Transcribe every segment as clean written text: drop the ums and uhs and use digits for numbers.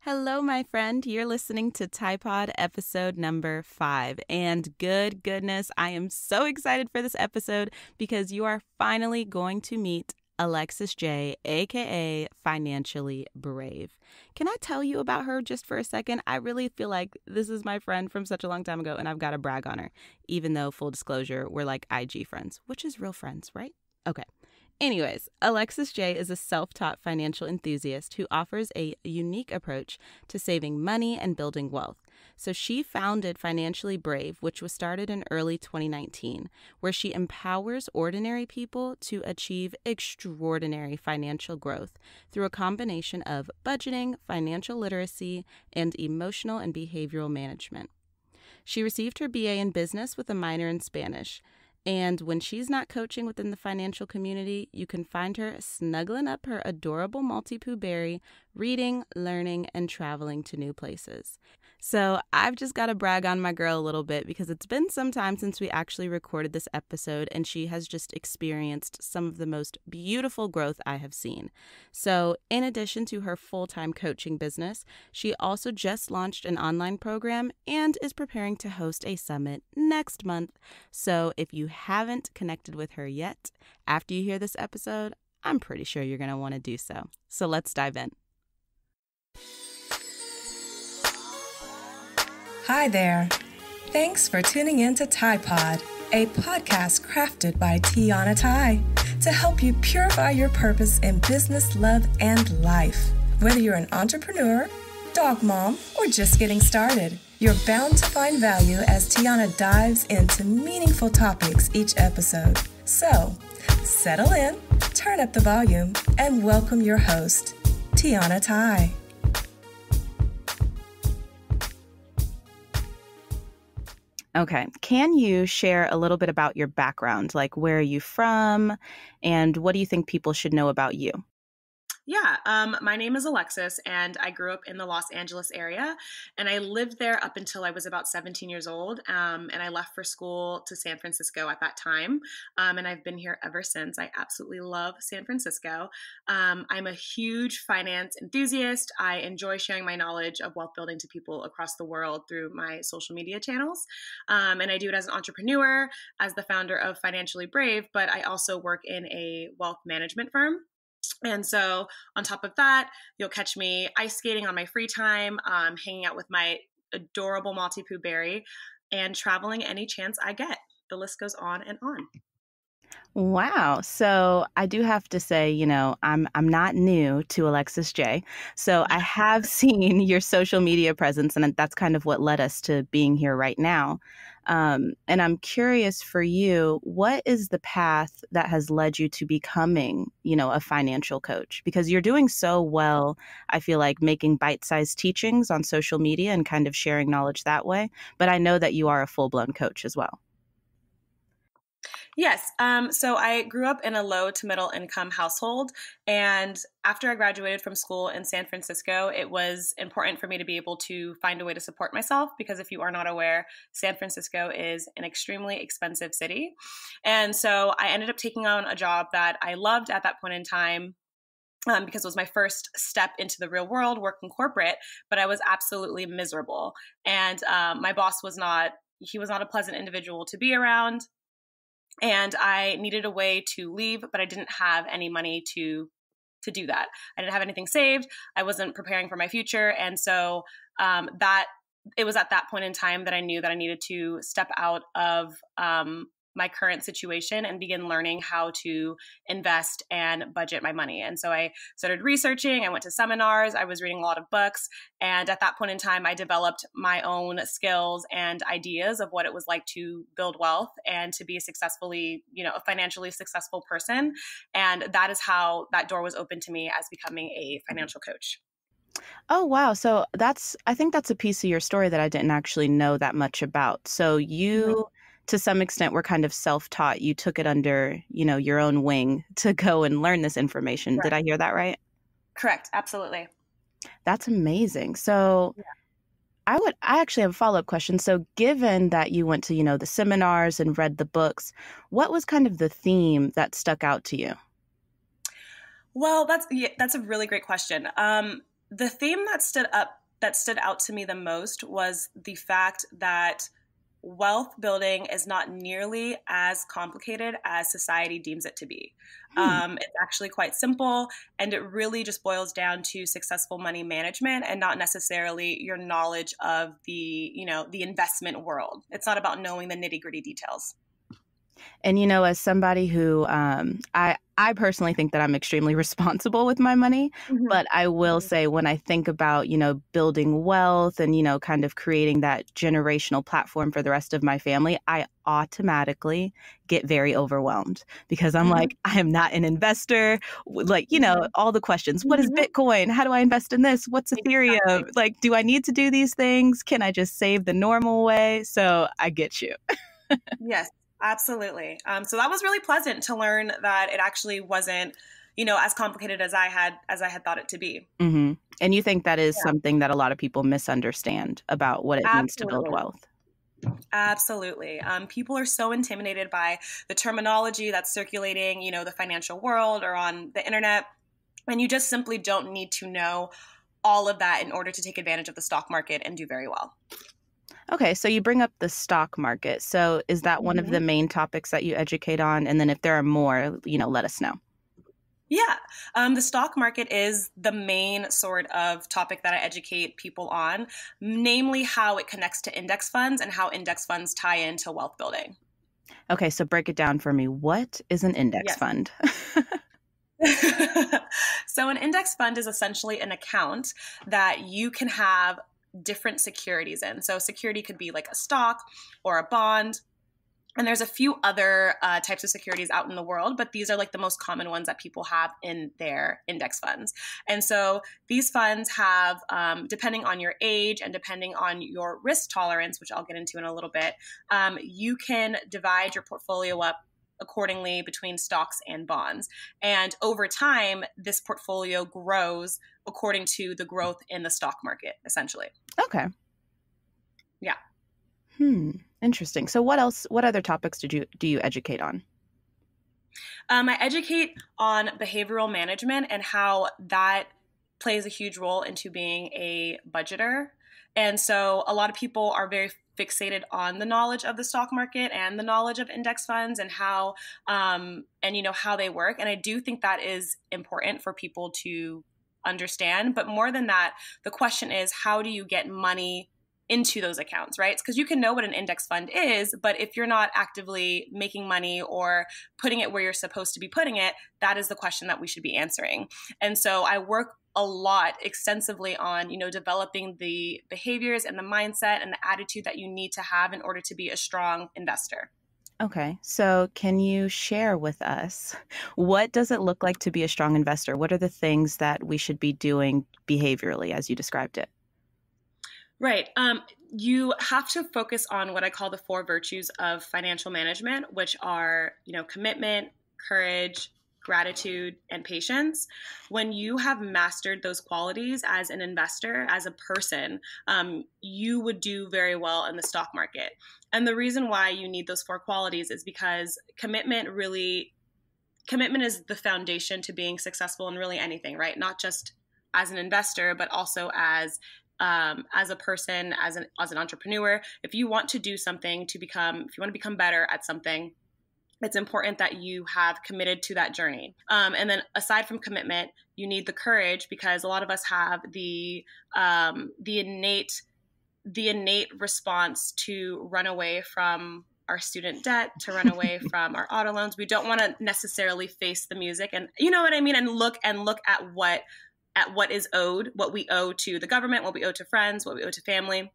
Hello, my friend. You're listening to Typod episode number 5. And good goodness, I am so excited for this episode because you are finally going to meet Alexis J, aka Financially Brave. Can I tell you about her just for a second? I really feel like this is my friend from such a long time ago, and I've got to brag on her, even though, full disclosure, we're like IG friends, which is real friends, right? Okay. Anyways, Alexis J is a self-taught financial enthusiast who offers a unique approach to saving money and building wealth. So she founded Financially Brave, which was started in early 2019, where she empowers ordinary people to achieve extraordinary financial growth through a combination of budgeting, financial literacy, and emotional and behavioral management. She received her BA in business with a minor in Spanish. And when she's not coaching within the financial community, you can find her snuggling up her adorable Maltipoo berry, reading, learning, and traveling to new places. So I've just got to brag on my girl a little bit because it's been some time since we actually recorded this episode, and she has just experienced some of the most beautiful growth I have seen. So in addition to her full-time coaching business, she also just launched an online program and is preparing to host a summit next month. So if you haven't connected with her yet, after you hear this episode, I'm pretty sure you're going to want to do so. So let's dive in. Hi there. Thanks for tuning in to Typod, a podcast crafted by Tiana Ty to help you purify your purpose in business, love, and life. Whether you're an entrepreneur, dog mom, or just getting started, you're bound to find value as Tiana dives into meaningful topics each episode. So, settle in, turn up the volume, and welcome your host, Tiana Ty. Okay. Can you share a little bit about your background? Like, where are you from? And what do you think people should know about you? Yeah, my name is Alexis, and I grew up in the Los Angeles area, and I lived there up until I was about 17 years old, and I left for school to San Francisco at that time, and I've been here ever since. I absolutely love San Francisco. I'm a huge finance enthusiast. I enjoy sharing my knowledge of wealth building to people across the world through my social media channels, and I do it as an entrepreneur, as the founder of Financially Brave, but I also work in a wealth management firm. And so on top of that, you'll catch me ice skating on my free time, hanging out with my adorable Maltipoo berry, and traveling any chance I get. The list goes on and on. Wow. So I do have to say, I'm not new to Alexis J. So I have seen your social media presence, and that's kind of what led us to being here right now. And I'm curious for you, what is the path that has led you to becoming, a financial coach? Because you're doing so well, I feel like, making bite-sized teachings on social media and kind of sharing knowledge that way. But I know that you are a full-blown coach as well. Yes. So I grew up in a low to middle income household. And after I graduated from school in San Francisco, it was important for me to be able to find a way to support myself because if you are not aware, San Francisco is an extremely expensive city. And so I ended up taking on a job that I loved at that point in time. Because it was my first step into the real world, working corporate, but I was absolutely miserable. And my boss was not a pleasant individual to be around. And I needed a way to leave, but I didn't have any money to do that. I didn't have anything saved. I wasn't preparing for my future. And so it was at that point in time that I knew that I needed to step out of my current situation and begin learning how to invest and budget my money. And so I started researching. I went to seminars. I was reading a lot of books. And at that point in time, I developed my own skills and ideas of what it was like to build wealth and to be a financially successful person. And that is how that door was opened to me as becoming a financial coach. Oh, wow. So I think that's a piece of your story that I didn't actually know that much about. So you, to some extent, were kind of self-taught. You took it under, your own wing to go and learn this information. Correct. Did I hear that right? Correct. Absolutely. That's amazing. So I actually have a follow-up question. So given that you went to, the seminars and read the books, what was kind of the theme that stuck out to you? Well, that's a really great question. the theme that stood out to me the most was the fact that wealth building is not nearly as complicated as society deems it to be. It's actually quite simple, and it really just boils down to successful money management and not necessarily your knowledge of the investment world. It's not about knowing the nitty-gritty details. And, as somebody who I personally think that I'm extremely responsible with my money, but I will say when I think about, building wealth and, kind of creating that generational platform for the rest of my family, I automatically get very overwhelmed because I'm like, I am not an investor. Like, all the questions. What is Bitcoin? How do I invest in this? What's Ethereum? Exactly. Like, do I need to do these things? Can I just save the normal way? So I get you. Yes. Absolutely. So that was really pleasant to learn that it actually wasn't, as complicated as I had thought it to be. Mm-hmm. And you think that is something that a lot of people misunderstand about what it means to build wealth? Absolutely. People are so intimidated by the terminology that's circulating, the financial world or on the internet. And you just simply don't need to know all of that in order to take advantage of the stock market and do very well. Okay, so you bring up the stock market. So is that one of the main topics that you educate on? And then if there are more, let us know. Yeah, the stock market is the main sort of topic that I educate people on, namely how it connects to index funds and how index funds tie into wealth building. Okay, so break it down for me. What is an index fund? So an index fund is essentially an account that you can have different securities in. So security could be like a stock or a bond. And there's a few other types of securities out in the world, but these are like the most common ones that people have in their index funds. And so these funds have, depending on your age and depending on your risk tolerance, which I'll get into in a little bit, you can divide your portfolio up accordingly between stocks and bonds. And over time, this portfolio grows according to the growth in the stock market, essentially. Okay. Yeah. Interesting. So what other topics do you educate on? I educate on behavioral management and how that plays a huge role into being a budgeter. And so a lot of people are very fixated on the knowledge of the stock market and the knowledge of index funds and how how they work. And I do think that is important for people to understand. But more than that, the question is, how do you get money into those accounts, right? Because you can know what an index fund is, but if you're not actively making money or putting it where you're supposed to be putting it, that is the question that we should be answering. And so I work a lot extensively on, developing the behaviors and the mindset and the attitude that you need to have in order to be a strong investor. Okay. So can you share with us, what does it look like to be a strong investor? What are the things that we should be doing behaviorally as you described it? Right. You have to focus on what I call the 4 virtues of financial management, which are, commitment, courage, gratitude, and patience. When you have mastered those qualities as an investor, as a person, you would do very well in the stock market. And the reason why you need those 4 qualities is because commitment is the foundation to being successful in really anything, right? Not just as an investor, but also as a person, as an entrepreneur. If you want to do something if you want to become better at something, it's important that you have committed to that journey. And then aside from commitment, you need the courage, because a lot of us have the innate response to run away from our student debt, to run away from our auto loans. We don't want to necessarily face the music, and you know what I mean, and look at what is owed, what we owe to the government, what we owe to friends, what we owe to family.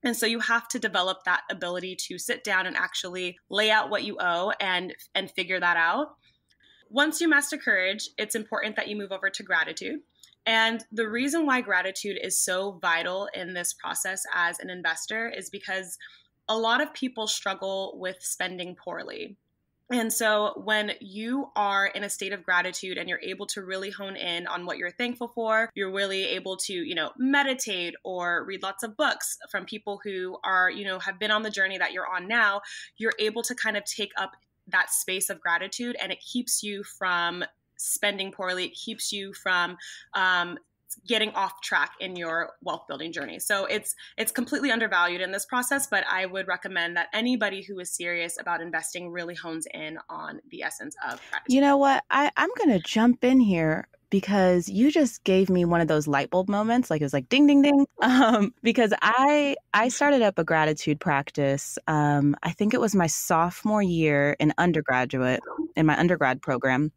And so you have to develop that ability to sit down and actually lay out what you owe and figure that out. Once you master courage, it's important that you move over to gratitude. And the reason why gratitude is so vital in this process as an investor is because a lot of people struggle with spending poorly. And so when you are in a state of gratitude and you're able to really hone in on what you're thankful for, you're really able to, meditate or read lots of books from people who are, have been on the journey that you're on now, you're able to kind of take up that space of gratitude, and it keeps you from spending poorly. It keeps you from getting off track in your wealth building journey. So it's completely undervalued in this process, but I would recommend that anybody who is serious about investing really hones in on the essence of gratitude. You know what? I'm going to jump in here because you just gave me one of those light bulb moments. Like it was like ding, ding, ding. Because I started up a gratitude practice. I think it was my sophomore year in my undergrad program,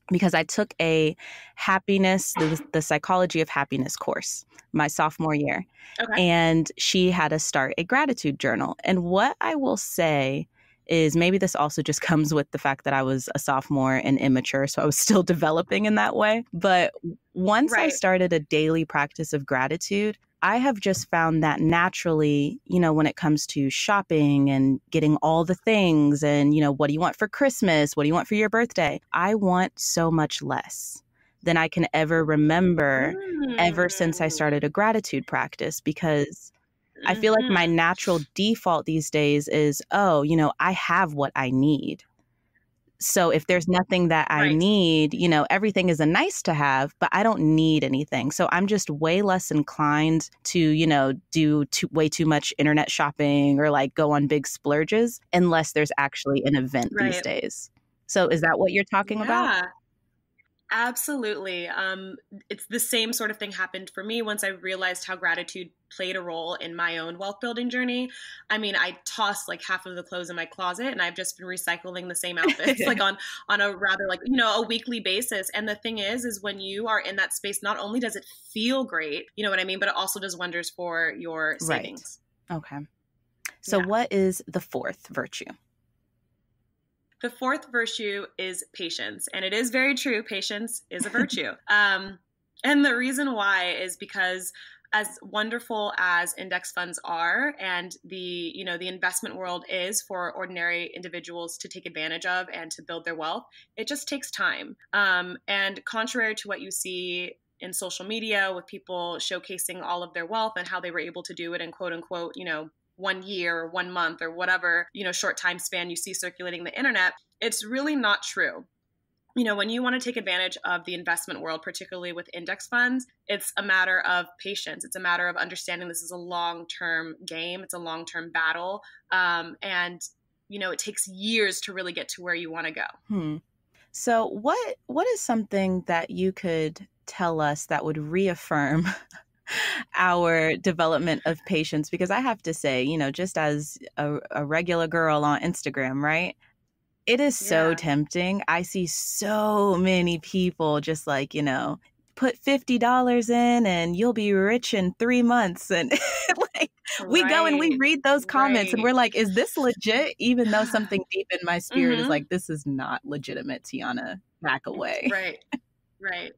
because I took a happiness, the psychology of happiness course my sophomore year. Okay. And she had us start a gratitude journal. And what I will say is, maybe this also just comes with the fact that I was a sophomore and immature, so I was still developing in that way. But once I started a daily practice of gratitude, I have just found that naturally, when it comes to shopping and getting all the things and, what do you want for Christmas? What do you want for your birthday? I want so much less than I can ever remember ever since I started a gratitude practice, because I feel like my natural default these days is, I have what I need. So if there's nothing that I need, everything is a nice to have, but I don't need anything. So I'm just way less inclined to, do way too much internet shopping or like go on big splurges unless there's actually an event these days. So is that what you're talking about? Absolutely. It's the same sort of thing happened for me once I realized how gratitude played a role in my own wealth building journey. I mean, I tossed like half of the clothes in my closet, and I've just been recycling the same outfits like on a rather like, a weekly basis. And the thing is when you are in that space, not only does it feel great, you know what I mean, but it also does wonders for your savings. Right. Okay. So what is the fourth virtue? The fourth virtue is patience. And it is very true. Patience is a virtue. And the reason why is because as wonderful as index funds are, and the investment world is for ordinary individuals to take advantage of and to build their wealth, it just takes time. And contrary to what you see in social media with people showcasing all of their wealth and how they were able to do it in quote unquote, 1 year or 1 month or whatever, short time span you see circulating the internet, it's really not true. When you want to take advantage of the investment world, particularly with index funds, it's a matter of patience. It's a matter of understanding this is a long-term game. It's a long-term battle. And, it takes years to really get to where you want to go. So what is something that you could tell us that would reaffirm our development of patience? Because I have to say, just as a regular girl on Instagram, right? It is so tempting. I see so many people just like, put $50 in and you'll be rich in 3 months. And like we go and we read those comments and we're like, is this legit? Even though something deep in my spirit is like, this is not legitimate, Tiana, back away. Right.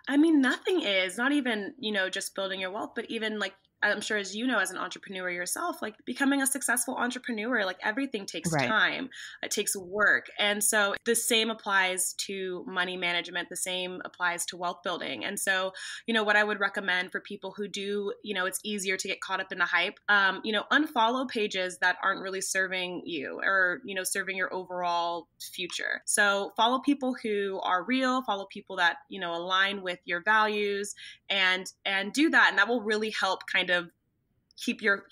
I mean, nothing is, not even, just building your wealth, but even like, I'm sure as as an entrepreneur yourself, like becoming a successful entrepreneur, like everything takes time, it takes work. And so the same applies to money management, the same applies to wealth building. And so, what I would recommend for people who do, it's easier to get caught up in the hype, unfollow pages that aren't really serving you or, serving your overall future. So follow people who are real, follow people that, align with your values and do that. And that will really help kind of keep your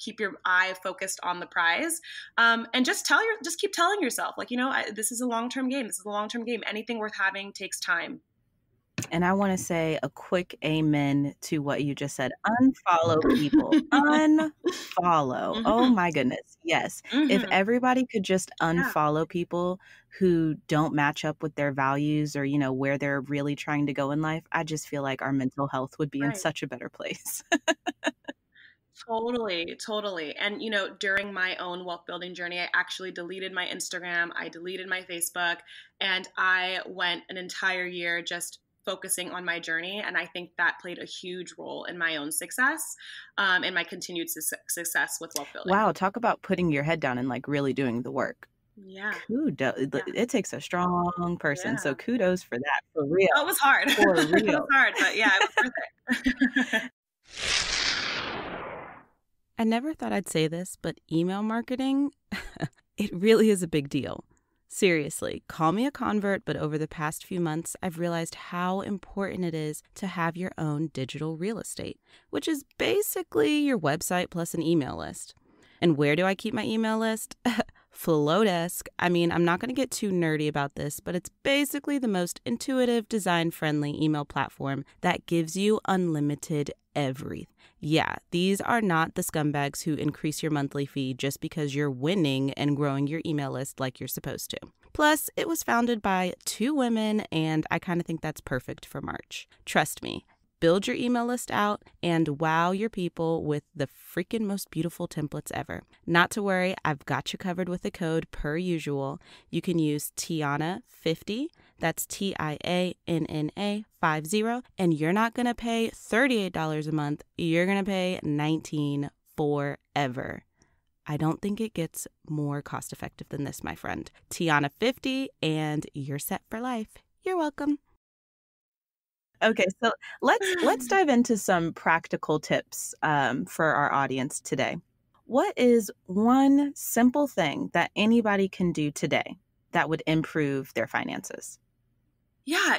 eye focused on the prize. And just keep telling yourself, like, this is a long-term game. This is a long-term game. Anything worth having takes time. And I want to say a quick amen to what you just said. Unfollow people. Unfollow. Oh my goodness. Yes. If everybody could just unfollow people who don't match up with their values or, where they're really trying to go in life, I just feel like our mental health would be in such a better place. Totally. And, during my own wealth building journey, I actually deleted my Instagram, I deleted my Facebook, and I went an entire year just focusing on my journey. And I think that played a huge role in my own success and my continued success with wealth building. Wow. Talk about putting your head down and like really doing the work. Yeah. Kudos. Yeah. It takes a strong person. Yeah. So kudos for that. For real. Oh, it was hard. For real. It was hard, but yeah, it was worth it. I never thought I'd say this, but email marketing, it really is a big deal. Seriously, call me a convert, but over the past few months, I've realized how important it is to have your own digital real estate, which is basically your website plus an email list. And where do I keep my email list? Flowdesk. I mean, I'm not going to get too nerdy about this, but it's basically the most intuitive, design-friendly email platform that gives you unlimited everything. Yeah, these are not the scumbags who increase your monthly fee just because you're winning and growing your email list like you're supposed to. Plus, it was founded by 2 women, and I kind of think that's perfect for March. Trust me. Build your email list out and wow your people with the freaking most beautiful templates ever. Not to worry, I've got you covered with a code per usual. You can use Tiana50, that's TIANNA 50, and you're not going to pay $38 a month. You're going to pay $19 forever. I don't think it gets more cost effective than this, my friend. Tiana50, and you're set for life. You're welcome. Okay, so let's dive into some practical tips for our audience today. What is one simple thing that anybody can do today that would improve their finances? Yeah,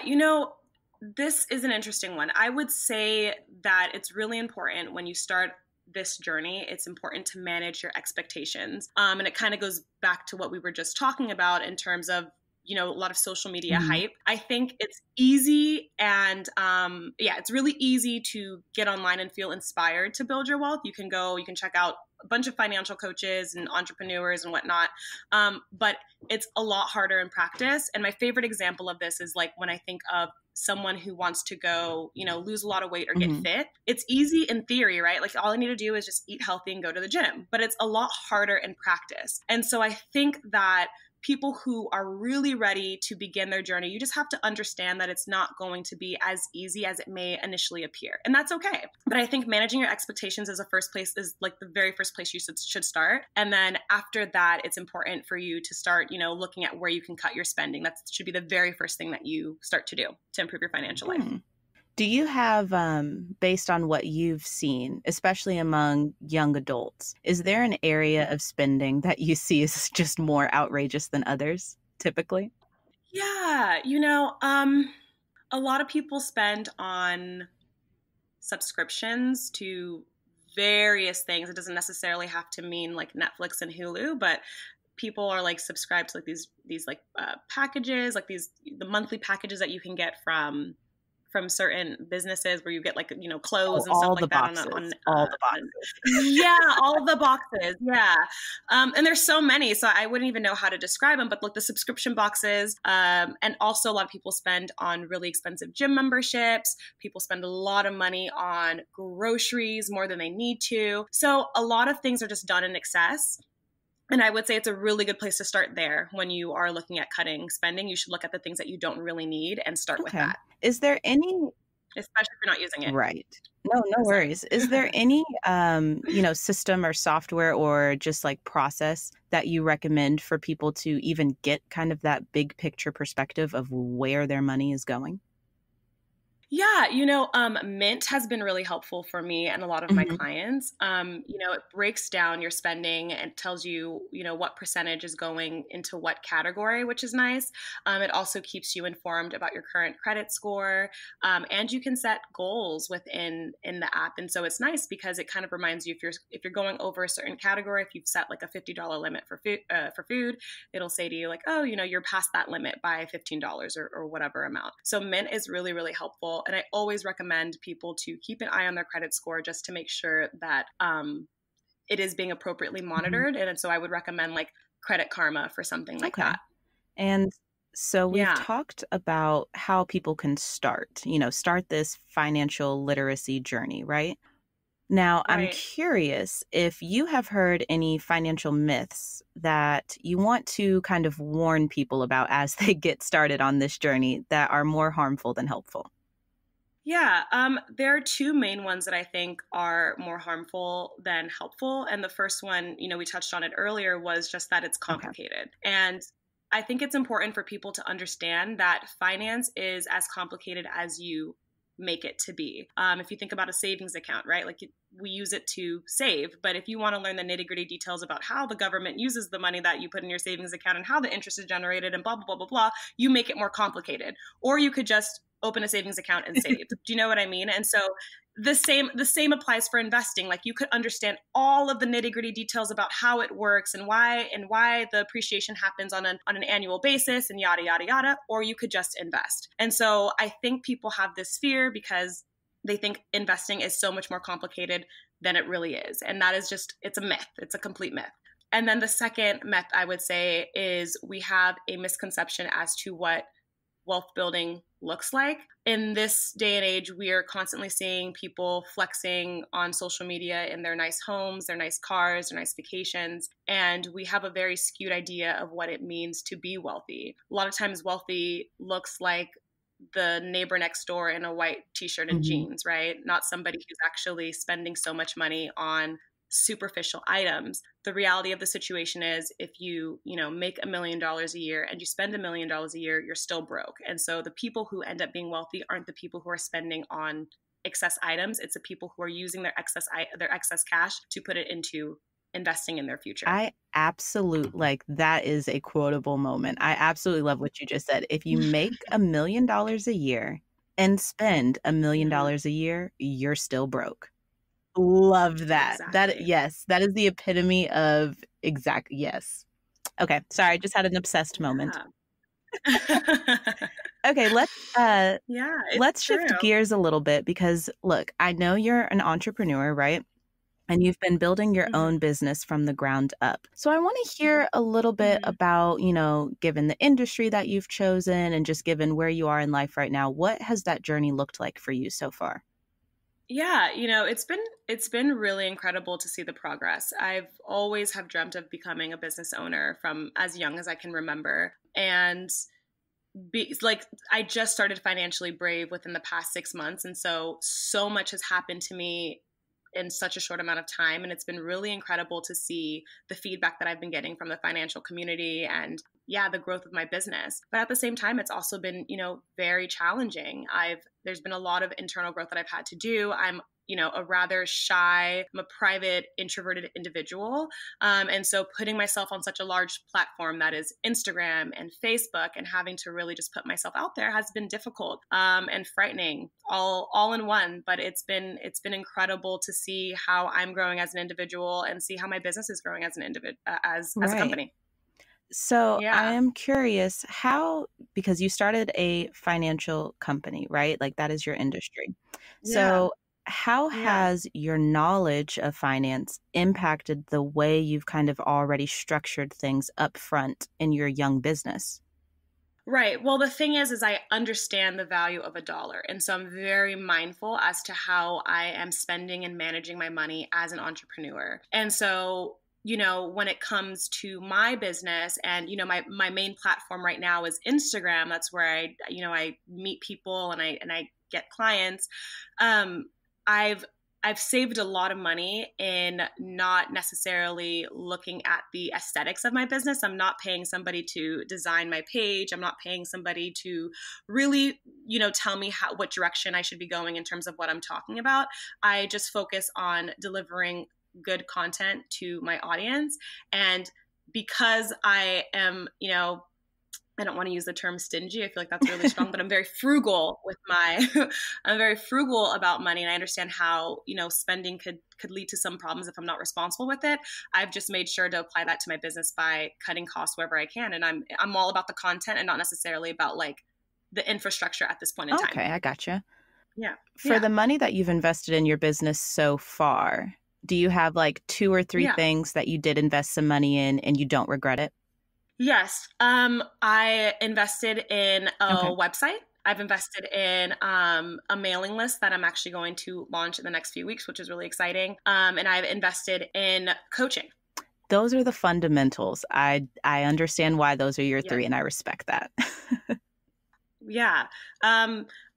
this is an interesting one. I would say that it's really important when you start this journey, it's important to manage your expectations. And it kind of goes back to what we were just talking about in terms of a lot of social media hype. I think it's easy and it's really easy to get online and feel inspired to build your wealth. You can check out a bunch of financial coaches and entrepreneurs and whatnot. But it's a lot harder in practice. And my favorite example of this is like when I think of someone who wants to go, lose a lot of weight or get fit. It's easy in theory, right? Like all I need to do is just eat healthy and go to the gym, but it's a lot harder in practice. And so I think that people who are really ready to begin their journey, you just have to understand that it's not going to be as easy as it may initially appear. And that's okay. But I think managing your expectations is like the very first place you should start. And then after that, it's important for you to start, looking at where you can cut your spending. That should be the very first thing that you start to do to improve your financial life. Do you have, based on what you've seen, especially among young adults, is there an area of spending that you see is just more outrageous than others, typically? Yeah, a lot of people spend on subscriptions to various things. It doesn't necessarily have to mean like Netflix and Hulu, but people are like subscribed to like these like packages, like the monthly packages that you can get from certain businesses where you get like, clothes and stuff like that. All the boxes. Yeah, all the boxes. Yeah. And there's so many, so I wouldn't even know how to describe them, but like the subscription boxes. And also a lot of people spend on really expensive gym memberships. People spend a lot of money on groceries more than they need to. So a lot of things are just done in excess. And I would say it's a really good place to start there. When you are looking at cutting spending, you should look at the things that you don't really need and start with that. Is there any, especially if you're not using it? Right. No worries. Is there any, system or software or just like process that you recommend for people to even get kind of that big picture perspective of where their money is going? Yeah, Mint has been really helpful for me and a lot of my clients. It breaks down your spending and tells you, what percentage is going into what category, which is nice. It also keeps you informed about your current credit score, and you can set goals in the app. And so it's nice because it kind of reminds you if you're going over a certain category, if you've set like a $50 limit for food, it'll say to you like, oh, you're past that limit by $15 or whatever amount. So Mint is really, really helpful. And I always recommend people to keep an eye on their credit score just to make sure that it is being appropriately monitored. And so I would recommend like Credit Karma for something like that. And so we've talked about how people can start this financial literacy journey, right? Now, I'm curious if you have heard any financial myths that you want to kind of warn people about as they get started on this journey that are more harmful than helpful. Yeah, there are 2 main ones that I think are more harmful than helpful. And the first one, we touched on it earlier, was just that it's complicated. And I think it's important for people to understand that finance is as complicated as you make it to be. If you think about a savings account, right? Like we use it to save, but if you want to learn the nitty-gritty details about how the government uses the money that you put in your savings account and how the interest is generated and blah, blah, blah, blah, blah, you make it more complicated. Or you could just open a savings account and save. Do you know what I mean? And so the same applies for investing. Like you could understand all of the nitty-gritty details about how it works and why the appreciation happens on an annual basis and yada, yada, yada, or you could just invest. And so I think people have this fear because they think investing is so much more complicated than it really is. And that is just, it's a myth. It's a complete myth. And then the second myth I would say is we have a misconception as to what wealth building looks like. In this day and age, we are constantly seeing people flexing on social media in their nice homes, their nice cars, their nice vacations. And we have a very skewed idea of what it means to be wealthy. A lot of times wealthy looks like the neighbor next door in a white t-shirt and jeans, right? Not somebody who's actually spending so much money on superficial items. The reality of the situation is if you make $1 million a year and you spend $1 million a year, you're still broke. And so the people who end up being wealthy aren't the people who are spending on excess items. It's the people who are using their excess cash to put it into investing in their future. That is a quotable moment. I absolutely love what you just said. If you make $1 million a year and spend $1 million a year, you're still broke. Love that. Exactly. That is the epitome of yes. Okay, sorry, I just had an obsessed moment. Okay, let's shift gears a little bit because look, I know you're an entrepreneur, right? And you've been building your own business from the ground up. So I want to hear a little bit about, given the industry that you've chosen and just given where you are in life right now, what has that journey looked like for you so far? Yeah, it's been really incredible to see the progress. I've always have dreamt of becoming a business owner from as young as I can remember. And I just started Financially Brave within the past 6 months. And so much has happened to me in such a short amount of time. And it's been really incredible to see the feedback that I've been getting from the financial community and the growth of my business. But at the same time, it's also been, very challenging. There's been a lot of internal growth that I've had to do. I'm a rather shy, I'm a private, introverted individual. And so putting myself on such a large platform that is Instagram and Facebook and having to really just put myself out there has been difficult and frightening all in one. But it's been incredible to see how I'm growing as an individual and see how my business is growing as an individual, as a company. So I am curious because you started a financial company, right? Like that is your industry. So how has your knowledge of finance impacted the way you've kind of already structured things up front in your young business? Right. Well, the thing is I understand the value of $1. And so I'm very mindful as to how I am spending and managing my money as an entrepreneur. And so when it comes to my business and, my main platform right now is Instagram. That's where I meet people and I get clients. I've saved a lot of money in not necessarily looking at the aesthetics of my business. I'm not paying somebody to design my page. I'm not paying somebody to really, tell me what direction I should be going in terms of what I'm talking about. I just focus on delivering good content to my audience. And because I am, I don't want to use the term stingy. I feel like that's really strong, but I'm very frugal I'm very frugal about money. And I understand how, spending could lead to some problems if I'm not responsible with it. I've just made sure to apply that to my business by cutting costs wherever I can. And I'm all about the content and not necessarily about like the infrastructure at this point in time. Okay, I gotcha. Yeah. For the money that you've invested in your business so far, do you have like 2 or 3 things that you did invest some money in and you don't regret it? Yes. I invested in a website. I've invested in a mailing list that I'm actually going to launch in the next few weeks, which is really exciting. And I've invested in coaching. Those are the fundamentals. I understand why those are your 3 and I respect that. Yeah.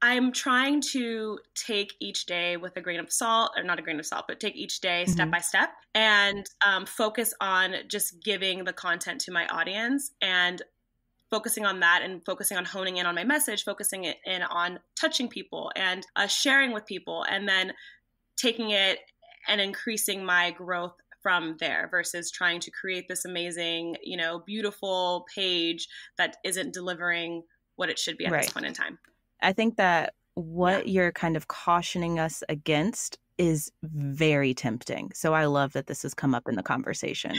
I'm trying to take each day with a grain of salt, or not a grain of salt, but take each day step by step and focus on just giving the content to my audience and focusing on that and focusing on honing in on my message, focusing it in on touching people and sharing with people, and then taking it and increasing my growth from there versus trying to create this amazing, beautiful page that isn't delivering what it should be at this point in time. I think that what you're kind of cautioning us against is very tempting. So I love that this has come up in the conversation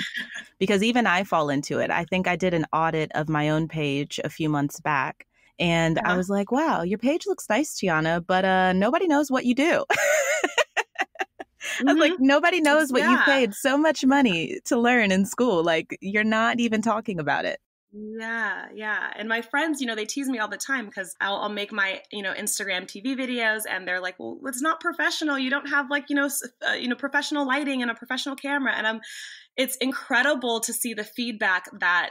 because even I fall into it. I think I did an audit of my own page a few months back, and I was like, wow, your page looks nice, Tiana, but nobody knows what you do. I was like, nobody knows what you paid so much money to learn in school. Like, you're not even talking about it. Yeah. And my friends, they tease me all the time because I'll make my, Instagram TV videos, and they're like, well, it's not professional. You don't have like, professional lighting and a professional camera. And it's incredible to see the feedback that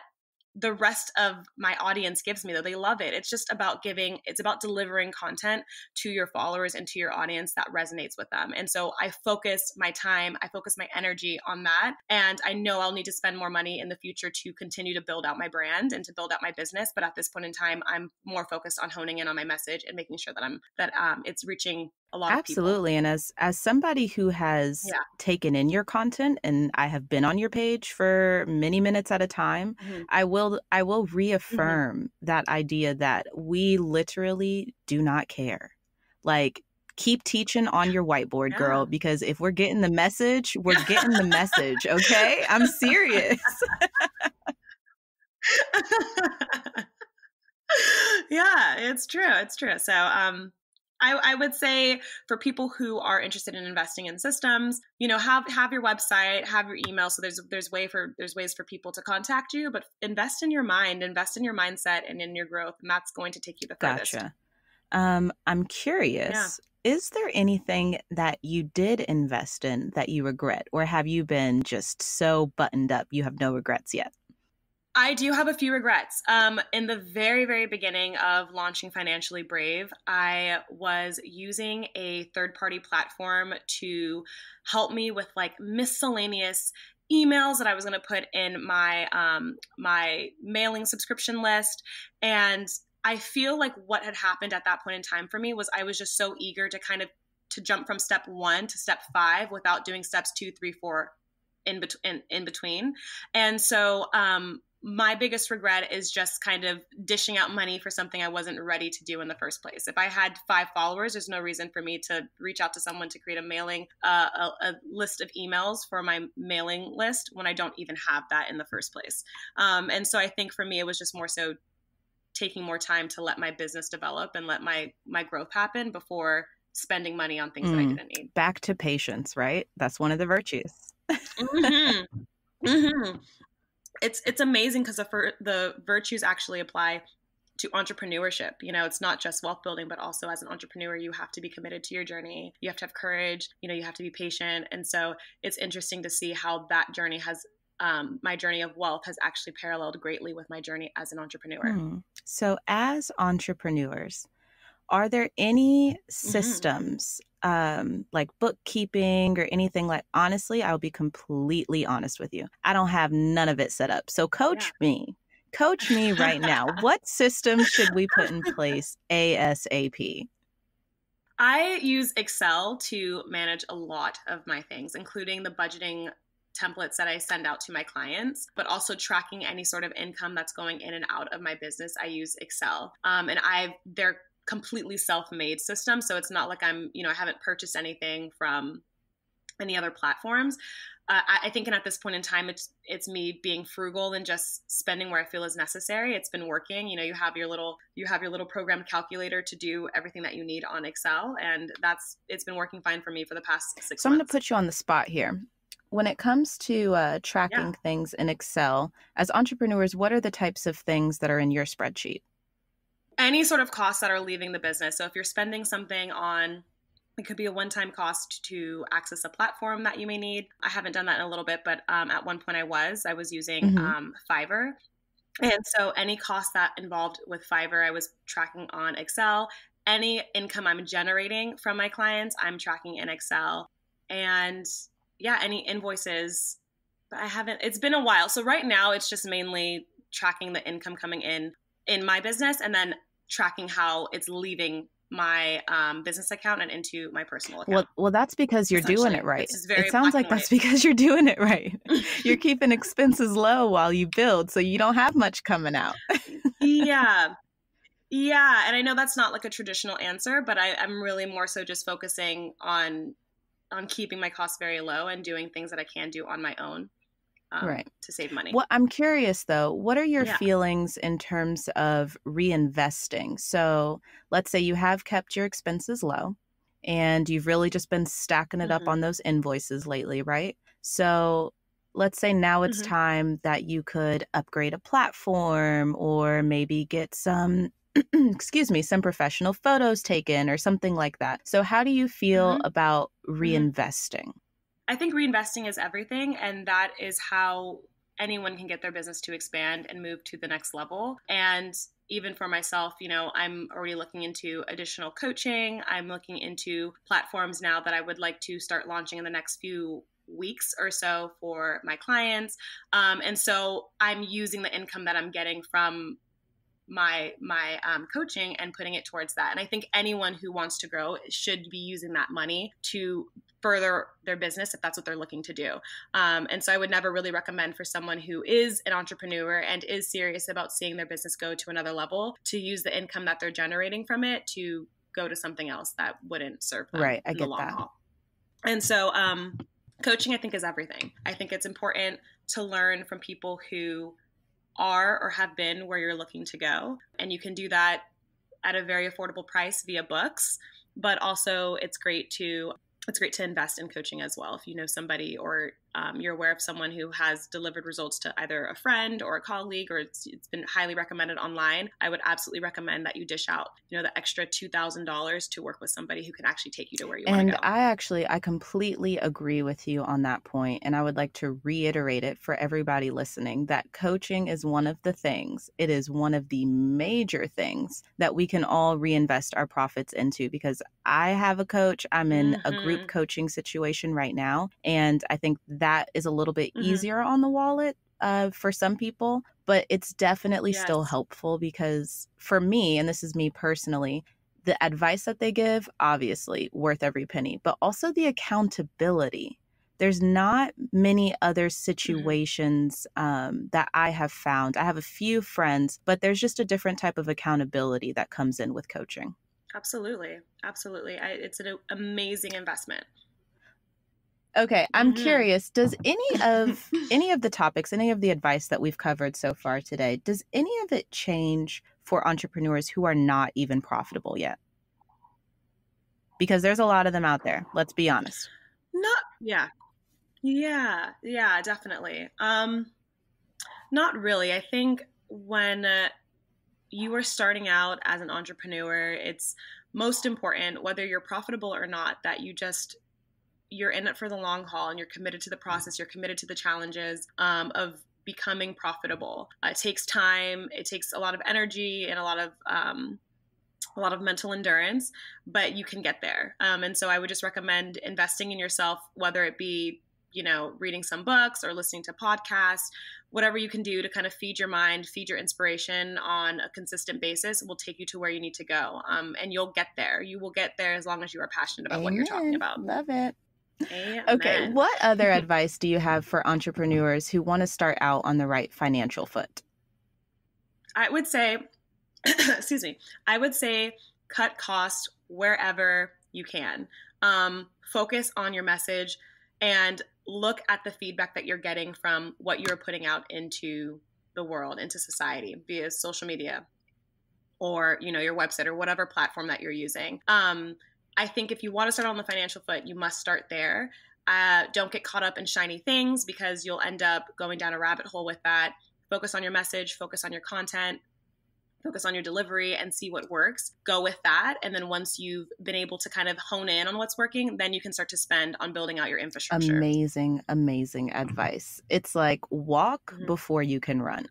the rest of my audience gives me, though. They love it. It's just about it's about delivering content to your followers and to your audience that resonates with them. And so I focus my time, I focus my energy on that. And I know I'll need to spend more money in the future to continue to build out my brand and to build out my business. But at this point in time, I'm more focused on honing in on my message and making sure that it's reaching a lot of people. Absolutely. And as somebody who has taken in your content, and I have been on your page for many minutes at a time, I will reaffirm that idea that we literally do not care. Like, keep teaching on your whiteboard, girl, because if we're getting the message, we're getting the message. Okay? I'm serious. Yeah, it's true. It's true. So, I would say for people who are interested in investing in systems, have your website, have your email. So there's ways for people to contact you, but invest in your mind, invest in your mindset and in your growth. And that's going to take you the furthest. Gotcha. I'm curious, is there anything that you did invest in that you regret, or have you been just so buttoned up you have no regrets yet? I do have a few regrets. In the very, very beginning of launching Financially Brave, I was using a third-party platform to help me with like miscellaneous emails that I was going to put in my my mailing subscription list. And I feel like what had happened at that point in time for me was I was just so eager to jump from step 1 to step 5 without doing steps 2, 3, 4 in between. And so, my biggest regret is just kind of dishing out money for something I wasn't ready to do in the first place. If I had 5 followers, there's no reason for me to reach out to someone to create a list of emails for my mailing list when I don't even have that in the first place. And so I think for me, it was just more so taking more time to let my business develop and let my growth happen before spending money on things that I didn't need. Back to patience, right? That's one of the virtues. It's amazing because the virtues actually apply to entrepreneurship. It's not just wealth building, but also as an entrepreneur, you have to be committed to your journey. You have to have courage. You have to be patient. And so it's interesting to see how that journey has, my journey of wealth has actually paralleled greatly with my journey as an entrepreneur. So as entrepreneurs, are there any systems like bookkeeping or anything like, honestly, I'll be completely honest with you. I don't have none of it set up. So coach me right now. What system should we put in place ASAP? I use Excel to manage a lot of my things, including the budgeting templates that I send out to my clients, but also tracking any sort of income that's going in and out of my business. I use Excel. And they're completely self-made system. So it's not like I haven't purchased anything from any other platforms. I think, and at this point in time, it's me being frugal and just spending where I feel is necessary. It's been working. You have your little program calculator to do everything that you need on Excel, and it's been working fine for me for the past 6 months. So I'm going to put you on the spot here. When it comes to tracking things in Excel, as entrepreneurs, what are the types of things that are in your spreadsheet? Any sort of costs that are leaving the business. So if you're spending something on, it could be a one-time cost to access a platform that you may need. I haven't done that in a little bit, but at one point I was using Fiverr. And so any cost that involved with Fiverr, I was tracking on Excel. Any income I'm generating from my clients, I'm tracking in Excel. And any invoices, but it's been a while. So right now it's just mainly tracking the income coming in in my business, and then tracking how it's leaving my business account and into my personal account. Well, that's because you're doing it right. It sounds like that's because you're doing it right. You're keeping expenses low while you build, so you don't have much coming out. Yeah. And I know that's not like a traditional answer, but I'm really more so just focusing on keeping my costs very low and doing things that I can do on my own. Right. To save money. Well, I'm curious though, what are your feelings in terms of reinvesting? So let's say you have kept your expenses low and you've really just been stacking it up on those invoices lately, right? So let's say now it's time that you could upgrade a platform or maybe get some, some professional photos taken or something like that. So how do you feel about reinvesting? I think reinvesting is everything, and that is how anyone can get their business to expand and move to the next level. And even for myself, I'm already looking into additional coaching. I'm looking into platforms now that I would like to start launching in the next few weeks or so for my clients. And so I'm using the income that I'm getting from my coaching and putting it towards that. And I think anyone who wants to grow should be using that money to further their business if that's what they're looking to do. And so I would never really recommend for someone who is an entrepreneur and is serious about seeing their business go to another level to use the income that they're generating from it to go to something else that wouldn't serve them in the long haul. And so coaching, I think, is everything. I think it's important to learn from people who are or have been where you're looking to go. And you can do that at a very affordable price via books, but also it's great to invest in coaching as well. If you know somebody or you're aware of someone who has delivered results to either a friend or a colleague, or it's been highly recommended online, I would absolutely recommend that you dish out, the extra $2,000 to work with somebody who can actually take you to where you want to go. And I completely agree with you on that point. And I would like to reiterate it for everybody listening that coaching is one of the things, it is one of the major things that we can all reinvest our profits into, because I have a coach. I'm in a group coaching situation right now. And I think that is a little bit easier on the wallet for some people, but it's definitely still helpful because for me, and this is me personally, the advice that they give, obviously worth every penny, but also the accountability. There's not many other situations that I have found. I have a few friends, but there's just a different type of accountability that comes in with coaching. Absolutely. It's an amazing investment. Okay, I'm curious, does any of the topics, any of the advice that we've covered so far today, does any of it change for entrepreneurs who are not even profitable yet? Because there's a lot of them out there, let's be honest. Yeah, definitely. Not really. I think when you are starting out as an entrepreneur, it's most important, whether you're profitable or not, that you're in it for the long haul and you're committed to the process. You're committed to the challenges of becoming profitable. It takes time. It takes a lot of energy and a lot of mental endurance, but you can get there. And so I would just recommend investing in yourself, whether it be, reading some books or listening to podcasts, whatever you can do to kind of feed your mind, feed your inspiration on a consistent basis will take you to where you need to go. And you'll get there. You will get there as long as you are passionate about what you're talking about. Love it. Amen. Okay. What other advice do you have for entrepreneurs who want to start out on the right financial foot? I would say, cut costs wherever you can. Focus on your message and look at the feedback that you're getting from what you're putting out into the world, into society via social media or, your website or whatever platform that you're using. I think if you want to start on the financial foot, you must start there. Don't get caught up in shiny things because you'll end up going down a rabbit hole with that. Focus on your message, focus on your content, focus on your delivery and see what works. Go with that. And then once you've been able to kind of hone in on what's working, then you can start to spend on building out your infrastructure. Amazing, amazing advice. It's like walk before you can run.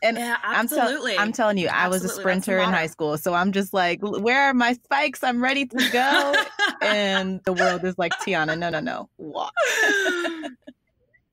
And yeah, absolutely. I'm telling you, absolutely. I was a sprinter in high school. So I'm just like, where are my spikes? I'm ready to go. And the world is like, Tiana, no, walk.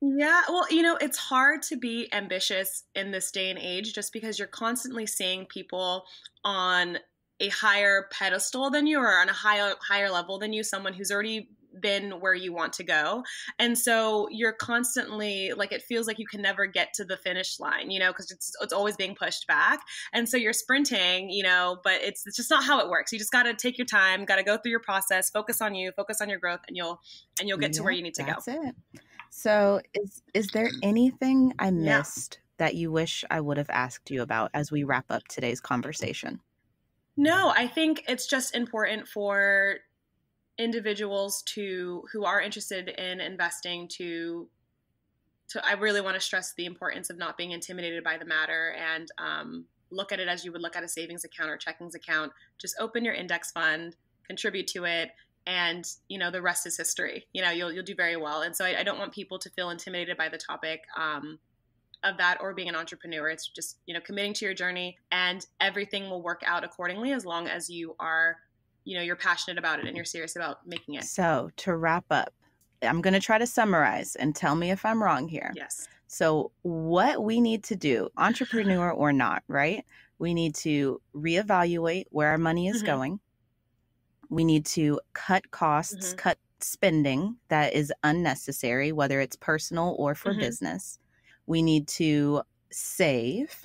Yeah, well, it's hard to be ambitious in this day and age just because you're constantly seeing people on a higher pedestal than you or on a higher level than you, someone who's already been where you want to go. And so you're constantly like, it feels like you can never get to the finish line, because it's always being pushed back. And so you're sprinting, but it's just not how it works. You just got to take your time, got to go through your process, focus on you, focus on your growth, and you'll get to where you need to go. That's it. So is there anything I missed that you wish I would have asked you about as we wrap up today's conversation? No, I think it's just important for individuals who are interested in investing to I really want to stress the importance of not being intimidated by the matter and look at it as you would look at a savings account or checkings account. Just open your index fund, contribute to it, and the rest is history. You'll do very well. And so I don't want people to feel intimidated by the topic of that or being an entrepreneur. It's just committing to your journey, and everything will work out accordingly as long as you are you're passionate about it and you're serious about making it. So to wrap up, I'm going to try to summarize and tell me if I'm wrong here. Yes. So what we need to do, entrepreneur or not, right? We need to reevaluate where our money is going. We need to cut costs, cut spending that is unnecessary, whether it's personal or for business. We need to save.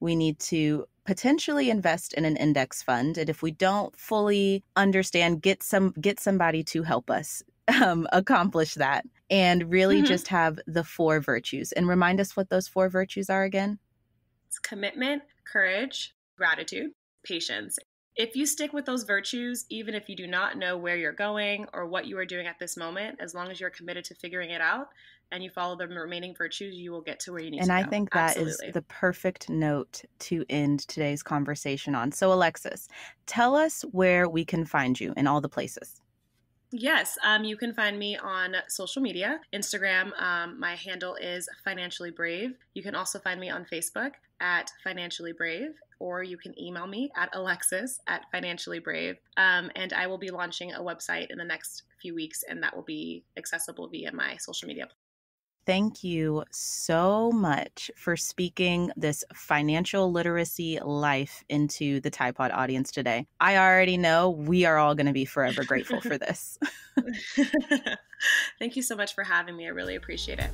We need to potentially invest in an index fund. And if we don't fully understand, get somebody to help us accomplish that. And really just have the 4 virtues. And remind us what those 4 virtues are again. It's commitment, courage, gratitude, patience. If you stick with those virtues, even if you do not know where you're going or what you are doing at this moment, as long as you're committed to figuring it out and you follow the remaining virtues, you will get to where you need to go. And I think that is the perfect note to end today's conversation on. So Alexis, tell us where we can find you in all the places. Yes, you can find me on social media. Instagram, my handle is Financially Brave. You can also find me on Facebook at Financially Brave, or you can email me at alexis@financiallybrave. And I will be launching a website in the next few weeks, and that will be accessible via my social media. Thank you so much for speaking this financial literacy life into the Tide Pod audience today. I already know we are all going to be forever grateful for this. Thank you so much for having me. I really appreciate it.